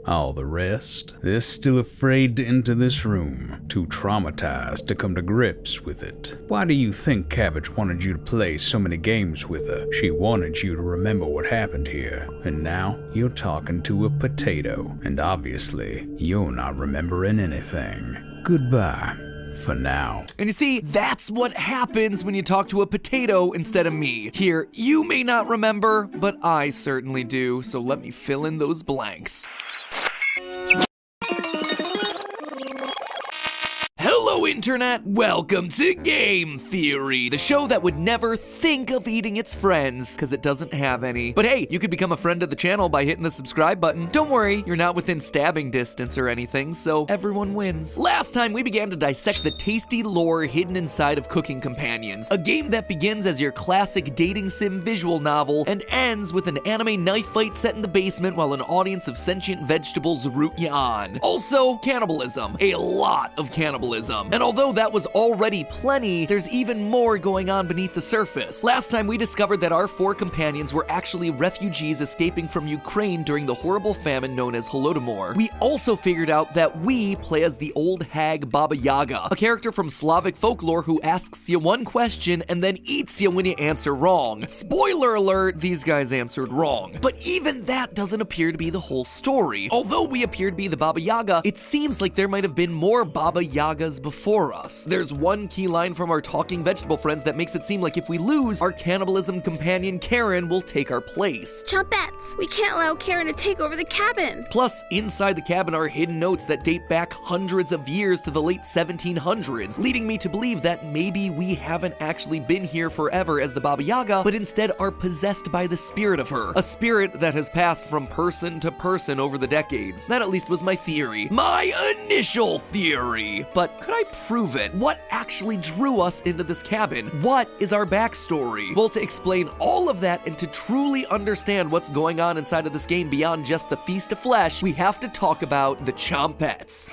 All the rest, they're still afraid to enter this room, too traumatized to come to grips with it. Why do you think Cabbage wanted you to play so many games with her? She wanted you to remember what happened here, and now you're talking to a potato, and obviously, you're not remembering anything. Goodbye. For now. And you see, that's what happens when you talk to a potato instead of me. Here, you may not remember, but I certainly do, so let me fill in those blanks. Hello, Internet! Welcome to Game Theory, the show that would never think of eating its friends, because it doesn't have any. But hey, you could become a friend of the channel by hitting the subscribe button. Don't worry, you're not within stabbing distance or anything, so everyone wins. Last time, we began to dissect the tasty lore hidden inside of Cooking Companions, a game that begins as your classic dating sim visual novel and ends with an anime knife fight set in the basement while an audience of sentient vegetables root you on. Also, cannibalism. A lot of cannibalism. And although that was already plenty, there's even more going on beneath the surface. Last time we discovered that our 4 companions were actually refugees escaping from Ukraine during the horrible famine known as Holodomor. We also figured out that we play as the old hag Baba Yaga, a character from Slavic folklore who asks you one question and then eats you when you answer wrong. Spoiler alert, these guys answered wrong. But even that doesn't appear to be the whole story. Although we appear to be the Baba Yaga, it seems like there might have been more Baba Yagas before us. There's one key line from our talking vegetable friends that makes it seem like if we lose, our cannibalism companion Karen will take our place. Chumpettes, we can't allow Karen to take over the cabin. Plus, inside the cabin are hidden notes that date back hundreds of years to the late 1700s, leading me to believe that maybe we haven't actually been here forever as the Baba Yaga, but instead are possessed by the spirit of her, a spirit that has passed from person to person over the decades. That at least was my theory. My initial theory! But could I prove it? What actually drew us into this cabin? What is our backstory? Well, to explain all of that and to truly understand what's going on inside of this game beyond just the feast of flesh, we have to talk about the Chompettes.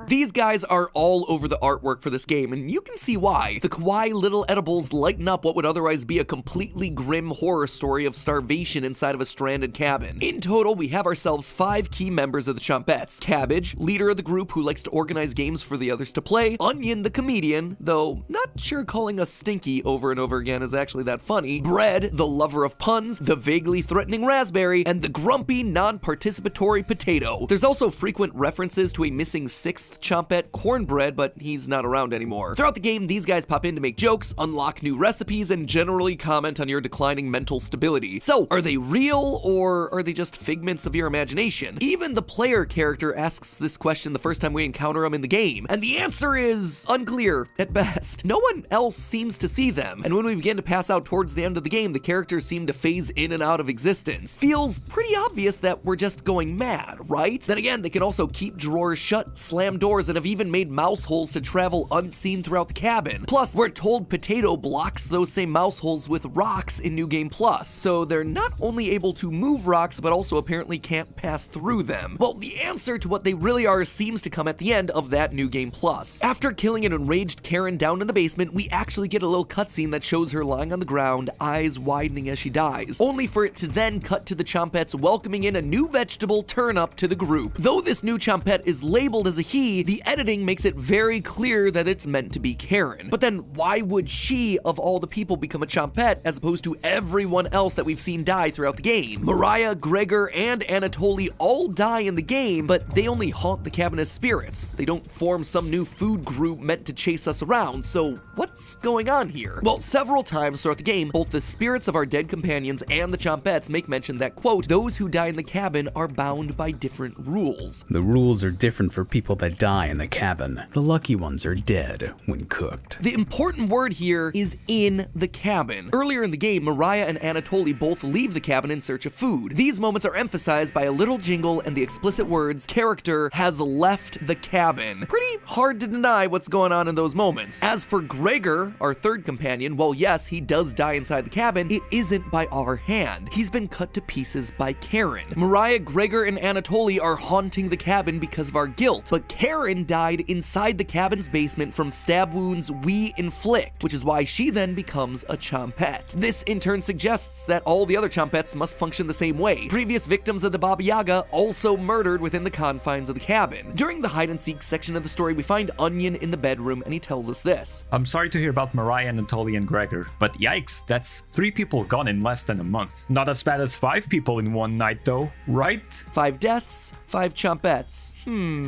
These guys are all over the artwork for this game, and you can see why. The kawaii little edibles lighten up what would otherwise be a completely grim horror story of starvation inside of a stranded cabin. In total, we have ourselves 5 key members of the Chompettes. Cabbage, leader of the group who likes to organize games for the others to play. Onion, the comedian, though not sure calling us Stinky over and over again is actually that funny. Bread, the lover of puns. The vaguely threatening Raspberry. And the grumpy, non-participatory Potato. There's also frequent references to a missing 6th Chompette, Cornbread, but he's not around anymore. Throughout the game, these guys pop in to make jokes, unlock new recipes, and generally comment on your declining mental stability. So, are they real, or are they just figments of your imagination? Even the player character asks this question the first time we encounter them in the game, and the answer is unclear at best. No one else seems to see them, and when we begin to pass out towards the end of the game, the characters seem to phase in and out of existence. Feels pretty obvious that we're just going mad, right? Then again, they can also keep drawers shut, slam doors, and have even made mouse holes to travel unseen throughout the cabin. Plus, we're told Potato blocks those same mouse holes with rocks in New Game Plus, so they're not only able to move rocks, but also apparently can't pass through them. Well, the answer to what they really are seems to come at the end of that New Game Plus. After killing an enraged Karen down in the basement, we actually get a little cutscene that shows her lying on the ground, eyes widening as she dies, only for it to then cut to the Chompettes welcoming in a new vegetable Turnip to the group. Though this new Chompette is labeled as a he, the editing makes it very clear that it's meant to be Karen. But then why would she, of all the people, become a Chompette as opposed to everyone else that we've seen die throughout the game? Mariah, Gregor, and Anatoly all die in the game, but they only haunt the cabin as spirits. They don't form some new food group meant to chase us around, so what's going on here? Well, several times throughout the game, both the spirits of our dead companions and the Chompettes make mention that, quote, those who die in the cabin are bound by different rules. The rules are different for people that die in the cabin. The lucky ones are dead when cooked. The important word here is in the cabin. Earlier in the game, Mariah and Anatoly both leave the cabin in search of food. These moments are emphasized by a little jingle and the explicit words, character has left the cabin. Pretty hard to deny what's going on in those moments. As for Gregor, our third companion, while yes, he does die inside the cabin, it isn't by our hand. He's been cut to pieces by Karen. Mariah, Gregor, and Anatoly are haunting the cabin because of our guilt, but Karen died inside the cabin's basement from stab wounds we inflict, which is why she then becomes a chompette. This in turn suggests that all the other chompettes must function the same way. Previous victims of the Baba Yaga also murdered within the confines of the cabin. During the hide-and-seek section of the story, we find Onion in the bedroom, and he tells us this. I'm sorry to hear about Mariah, Anatoly, and Gregor, but yikes, that's 3 people gone in less than a month. Not as bad as 5 people in one night though, right? 5 deaths, 5 chompettes.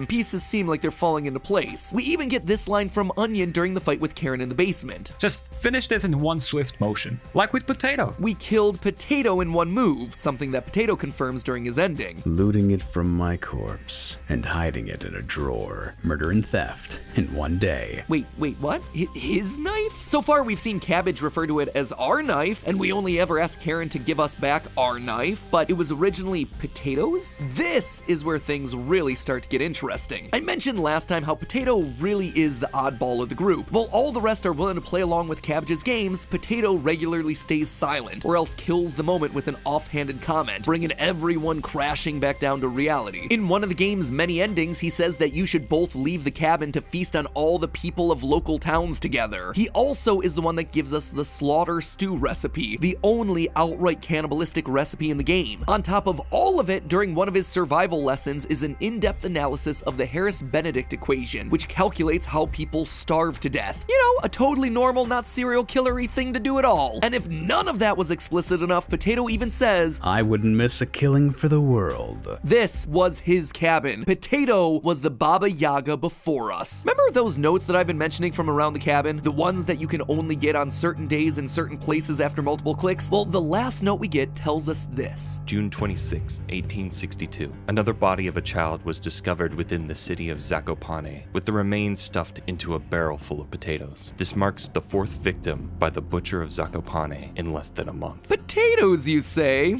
Pieces seem like they're falling into place. We even get this line from Onion during the fight with Karen in the basement. Just finish this in one swift motion, like with Potato. We killed Potato in one move, something that Potato confirms during his ending. Looting it from my corpse and hiding it in a drawer. Murder and theft in one day. Wait, what? His knife? So far we've seen Cabbage refer to it as our knife, and we only ever asked Karen to give us back our knife, but it was originally Potato's? This is where things really start to get interesting. I mentioned last time how Potato really is the oddball of the group. While all the rest are willing to play along with Cabbage's games, Potato regularly stays silent, or else kills the moment with an offhanded comment, bringing everyone crashing back down to reality. In one of the game's many endings, he says that you should both leave the cabin to feast on all the people of local towns together. He also is the one that gives us the slaughter stew recipe, the only outright cannibalistic recipe in the game. On top of all of it, during one of his survival lessons is an in-depth analysis of the Harris-Benedict equation, which calculates how people starve to death. You know, a totally normal, not serial killer-y thing to do at all. And if none of that was explicit enough, Potato even says, I wouldn't miss a killing for the world. This was his cabin. Potato was the Baba Yaga before us. Remember those notes that I've been mentioning from around the cabin? The ones that you can only get on certain days in certain places after multiple clicks? Well, the last note we get tells us this. June 26, 1862. Another body of a child was discovered within the city of Zakopane, with the remains stuffed into a barrel full of potatoes. This marks the 4th victim by the butcher of Zakopane in less than a month. Potatoes, you say?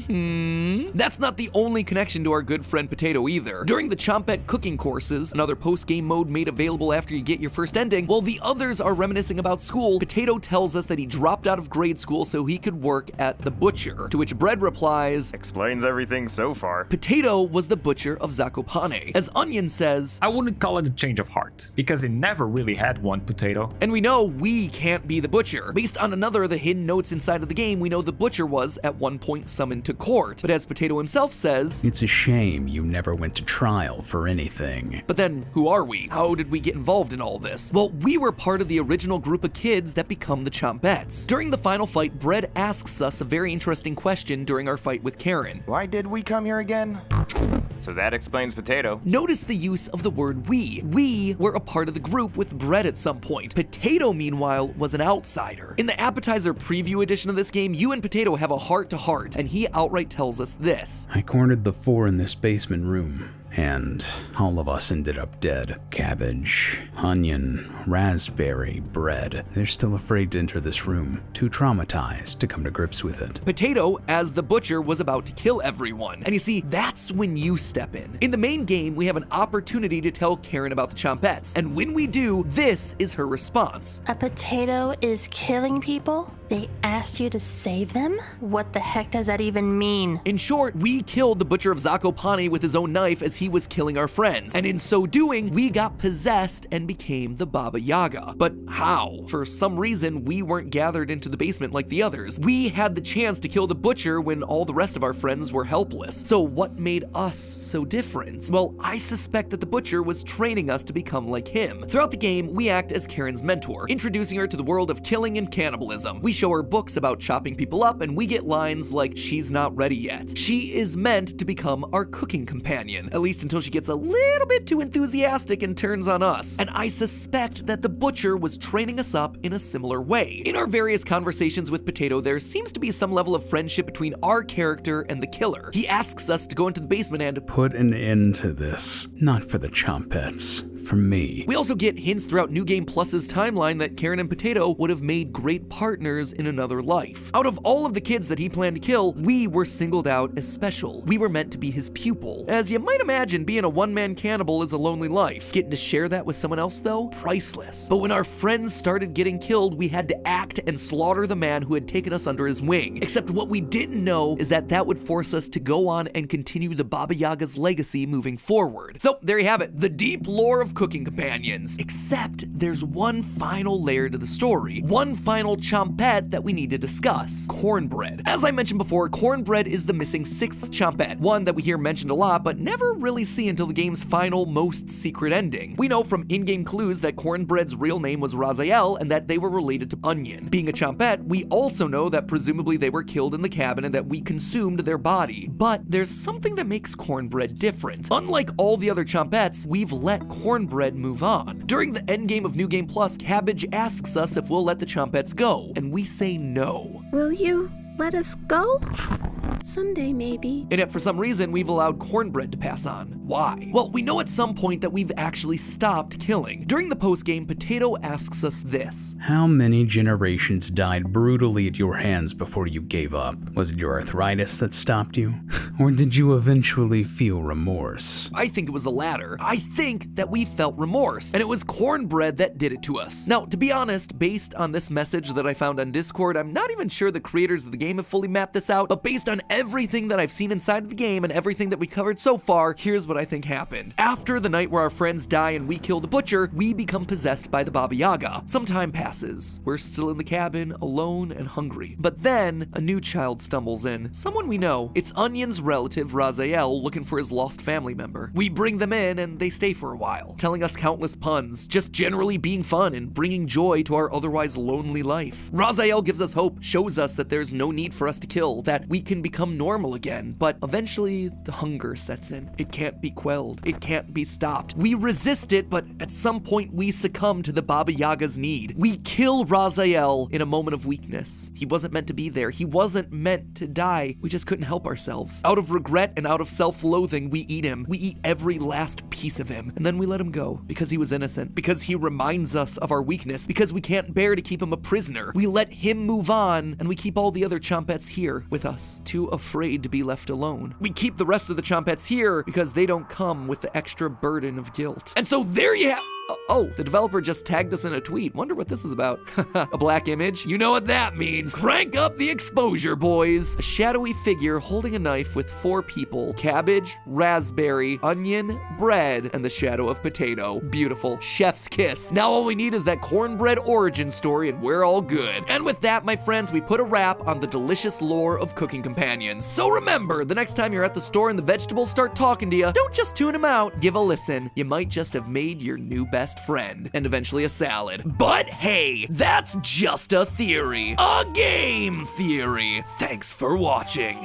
That's not the only connection to our good friend Potato either. During the Chompette cooking courses, another post-game mode made available after you get your first ending, while the others are reminiscing about school, Potato tells us that he dropped out of grade school so he could work at the butcher, to which Bread replies, Explains everything so far. Potato was the butcher of Zakopane. As Onion says, I wouldn't call it a change of heart, because it never really had one, Potato. And we know we can't be the butcher. Based on another of the hidden notes inside of the game, we know the butcher was at one point summoned to court. But as Potato himself says, It's a shame you never went to trial for anything. But then, who are we? How did we get involved in all this? Well, we were part of the original group of kids that become the Chompettes. During the final fight, Bread asks us a very interesting question during our fight with Karen. Why did we come here again? So that explains Potato. Notice the use of the word we. We were a part of the group with Bread at some point. Potato, meanwhile, was an outsider. In the appetizer preview edition of this game, you and Potato have a heart-to-heart, and he outright tells us this. I cornered the 4 in this basement room, and all of us ended up dead. Cabbage, Onion, Raspberry, Bread. They're still afraid to enter this room, too traumatized to come to grips with it. Potato, as the butcher, was about to kill everyone. And you see, that's when you step in. In the main game, we have an opportunity to tell Karen about the Chompettes, and when we do, this is her response. A potato is killing people? They asked you to save them? What the heck does that even mean? In short, we killed the butcher of Zakopane with his own knife as he was killing our friends, and in so doing, we got possessed and became the Baba Yaga. But how? For some reason, we weren't gathered into the basement like the others. We had the chance to kill the butcher when all the rest of our friends were helpless. So what made us so different? Well, I suspect that the butcher was training us to become like him. Throughout the game, we act as Karen's mentor, introducing her to the world of killing and cannibalism. We show her books about chopping people up, and we get lines like, she's not ready yet. She is meant to become our cooking companion, at least until she gets a little bit too enthusiastic and turns on us. And I suspect that the butcher was training us up in a similar way. In our various conversations with Potato, there seems to be some level of friendship between our character and the killer. He asks us to go into the basement and put an end to this. Not for the Chompettes. for me. We also get hints throughout New Game Plus's timeline that Karen and Potato would have made great partners in another life. Out of all of the kids that he planned to kill, we were singled out as special. We were meant to be his pupil. As you might imagine, being a one-man cannibal is a lonely life. Getting to share that with someone else, though, priceless. But when our friends started getting killed, we had to act and slaughter the man who had taken us under his wing. Except what we didn't know is that that would force us to go on and continue the Baba Yaga's legacy moving forward. So there you have it, the deep lore of cooking companions. Except there's one final layer to the story, one final chompette that we need to discuss: cornbread. As I mentioned before, cornbread is the missing sixth chompette, one that we hear mentioned a lot but never really see until the game's final, most secret ending. We know from in-game clues that cornbread's real name was Raziel and that they were related to Onion. Being a chompette, we also know that presumably they were killed in the cabin and that we consumed their body. But there's something that makes cornbread different. Unlike all the other chompettes, we've let cornbread move on. During the endgame of New Game Plus, Cabbage asks us if we'll let the chompettes go, and we say no. Will you let us go? Someday, maybe. And yet for some reason, we've allowed cornbread to pass on. Why? Well, we know at some point that we've actually stopped killing. During the postgame, Potato asks us this: How many generations died brutally at your hands before you gave up? Was it your arthritis that stopped you? Or did you eventually feel remorse? I think it was the latter. I think that we felt remorse, and it was cornbread that did it to us. Now, to be honest, based on this message that I found on Discord, I'm not even sure the creators of the game have fully mapped this out, but based on everything that I've seen inside of the game and everything that we covered so far, here's what I think happened. After the night where our friends die and we kill the butcher, we become possessed by the Baba Yaga. Some time passes. We're still in the cabin, alone and hungry. But then, a new child stumbles in. Someone we know. It's Onion's relative, Raziel, looking for his lost family member. We bring them in and they stay for a while, telling us countless puns, just generally being fun and bringing joy to our otherwise lonely life. Raziel gives us hope, shows us that there's no need for us to kill, that we can become normal again. But eventually, the hunger sets in. It can't be quelled. It can't be stopped. We resist it, but at some point we succumb to the Baba Yaga's need. We kill Raziel in a moment of weakness. He wasn't meant to be there. He wasn't meant to die. We just couldn't help ourselves. Out of regret and out of self-loathing, we eat him. We eat every last piece of him. And then we let him go because he was innocent, because he reminds us of our weakness, because we can't bear to keep him a prisoner. We let him move on, and we keep all the other chompettes here with us, too afraid to be left alone. We keep the rest of the chompettes here because they don't come with the extra burden of guilt. And so there you have— oh, the developer just tagged us in a tweet. Wonder what this is about. A black image? You know what that means. Crank up the exposure, boys. A shadowy figure holding a knife with 4 people: cabbage, raspberry, onion, bread, and the shadow of potato. Beautiful. Chef's kiss. Now all we need is that cornbread origin story and we're all good. And with that, my friends, we put a wrap on the delicious lore of cooking companions. So remember, the next time you're at the store and the vegetables start talking to you, don't just tune them out. Give a listen. You might just have made your new best friend, and eventually a salad. But hey, that's just a theory. A game theory. Thanks for watching.